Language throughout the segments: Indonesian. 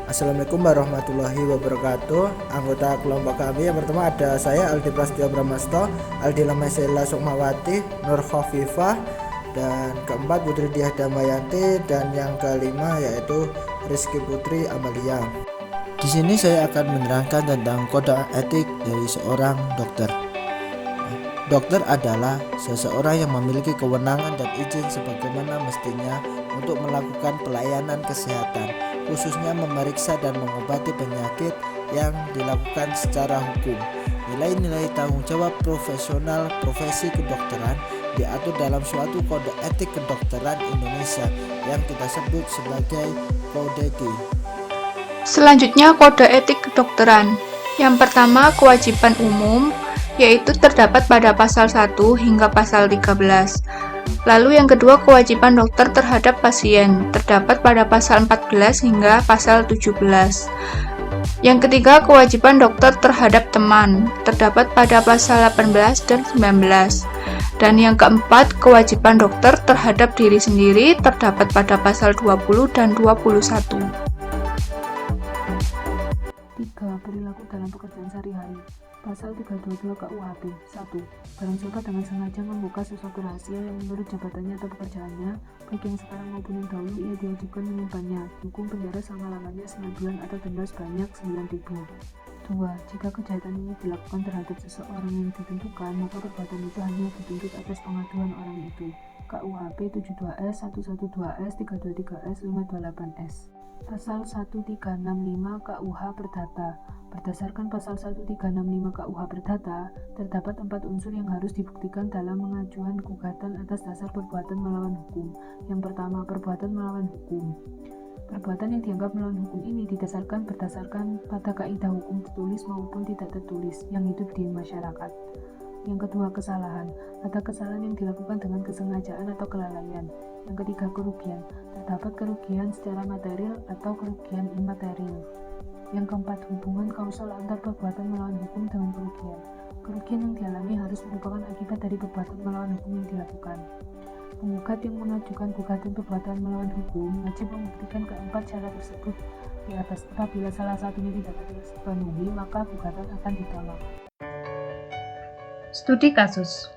Assalamualaikum warahmatullahi wabarakatuh. Anggota kelompok kami yang pertama ada saya Aldi Prasetyo Bramasto, Aldi Lamesela Sukmawati, Nur Khofifah, dan keempat Putri Diah Damayanti, dan yang kelima yaitu Rizky Putri Amalia. Di sini saya akan menerangkan tentang kode etik dari seorang dokter. Dokter adalah seseorang yang memiliki kewenangan dan izin sebagaimana mestinya untuk melakukan pelayanan kesehatan, khususnya memeriksa dan mengobati penyakit yang dilakukan secara hukum. Nilai-nilai tanggung jawab profesional profesi kedokteran diatur dalam suatu kode etik kedokteran Indonesia yang kita sebut sebagai Kodeki. Selanjutnya, kode etik kedokteran. Yang pertama, kewajiban umum, yaitu terdapat pada pasal 1 hingga pasal 13. Lalu yang kedua, kewajiban dokter terhadap pasien, terdapat pada pasal 14 hingga pasal 17. Yang ketiga, kewajiban dokter terhadap teman, terdapat pada pasal 18 dan 19. Dan yang keempat, kewajiban dokter terhadap diri sendiri, terdapat pada pasal 20 dan 21. 3. Perilaku dalam pekerjaan sehari-hari. Pasal 322 KUHP. 1. Barang siapa dengan sengaja membuka sesuatu rahasia yang menurut jabatannya atau pekerjaannya, baik yang sekarang maupun yang dahulu, ia diwajibkan menyimpannya. Hukum penjara selama-lamanya 9 bulan atau denda sebanyak 9.000. 2. Jika kejahatan ini dilakukan terhadap seseorang yang ditentukan, maka perbuatan itu hanya dituntut atas pengaduan orang itu. KUHP 72S, 112S, 323S, 528S. Pasal 1365 KUH Perdata. Berdasarkan pasal 1365 KUH Perdata, terdapat 4 unsur yang harus dibuktikan dalam mengajukan gugatan atas dasar perbuatan melawan hukum. Yang pertama, perbuatan melawan hukum. Perbuatan yang dianggap melawan hukum ini berdasarkan pada kaidah hukum tertulis maupun tidak tertulis yang hidup di masyarakat. Yang kedua, kesalahan. Ada kesalahan yang dilakukan dengan kesengajaan atau kelalaian. Yang ketiga, kerugian. Terdapat kerugian secara material atau kerugian imaterial. Yang keempat, hubungan kausal antar perbuatan melawan hukum dengan kerugian. Kerugian yang dialami harus merupakan akibat dari perbuatan melawan hukum yang dilakukan. Penggugat yang mengajukan gugatan perbuatan melawan hukum wajib membuktikan keempat syarat tersebut di atas. Apabila salah satunya tidak terpenuhi, maka gugatan akan ditolak. Studi kasus.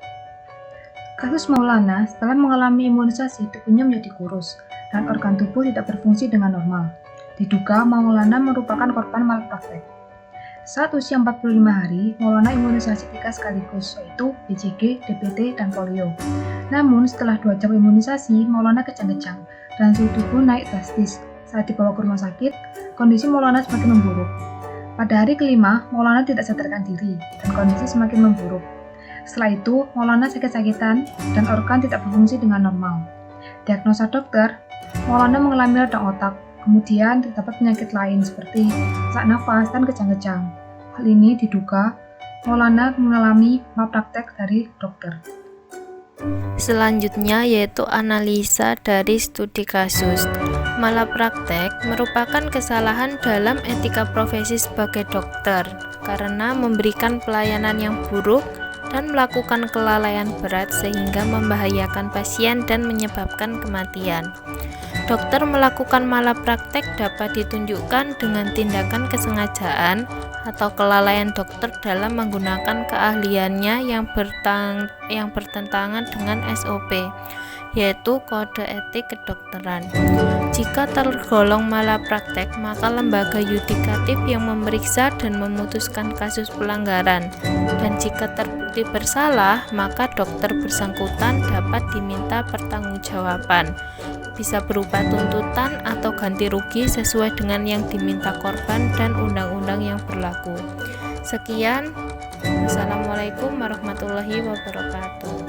Kasus Maulana setelah mengalami imunisasi, tubuhnya menjadi kurus dan organ tubuh tidak berfungsi dengan normal. Diduga Maulana merupakan korban malpraktek. Saat usia 45 hari, Maulana imunisasi 3 sekaligus, yaitu BCG, DPT, dan polio. Namun setelah 2 jam imunisasi, Maulana kejang-kejang dan suhu tubuh naik drastis. Saat dibawa ke rumah sakit, kondisi Maulana semakin memburuk. Pada hari kelima, Maulana tidak sadarkan diri dan kondisi semakin memburuk. Setelah itu, Maulana sakit-sakitan dan organ tidak berfungsi dengan normal. Diagnosa dokter, Maulana mengalami radang otak, kemudian terdapat penyakit lain seperti sesak nafas dan kejang-kejang. Hal ini diduga Maulana mengalami malpraktek dari dokter. Selanjutnya yaitu analisa dari studi kasus. Malapraktek merupakan kesalahan dalam etika profesi sebagai dokter karena memberikan pelayanan yang buruk dan melakukan kelalaian berat sehingga membahayakan pasien dan menyebabkan kematian. Dokter melakukan malapraktek dapat ditunjukkan dengan tindakan kesengajaan atau kelalaian dokter dalam menggunakan keahliannya yang bertentangan dengan SOP, yaitu kode etik kedokteran. Jika tergolong malapraktek, maka lembaga yudikatif yang memeriksa dan memutuskan kasus pelanggaran. Dan jika terbukti bersalah, maka dokter bersangkutan dapat diminta pertanggungjawaban. Bisa berupa tuntutan atau ganti rugi sesuai dengan yang diminta korban dan undang-undang yang berlaku. Sekian, wassalamualaikum warahmatullahi wabarakatuh.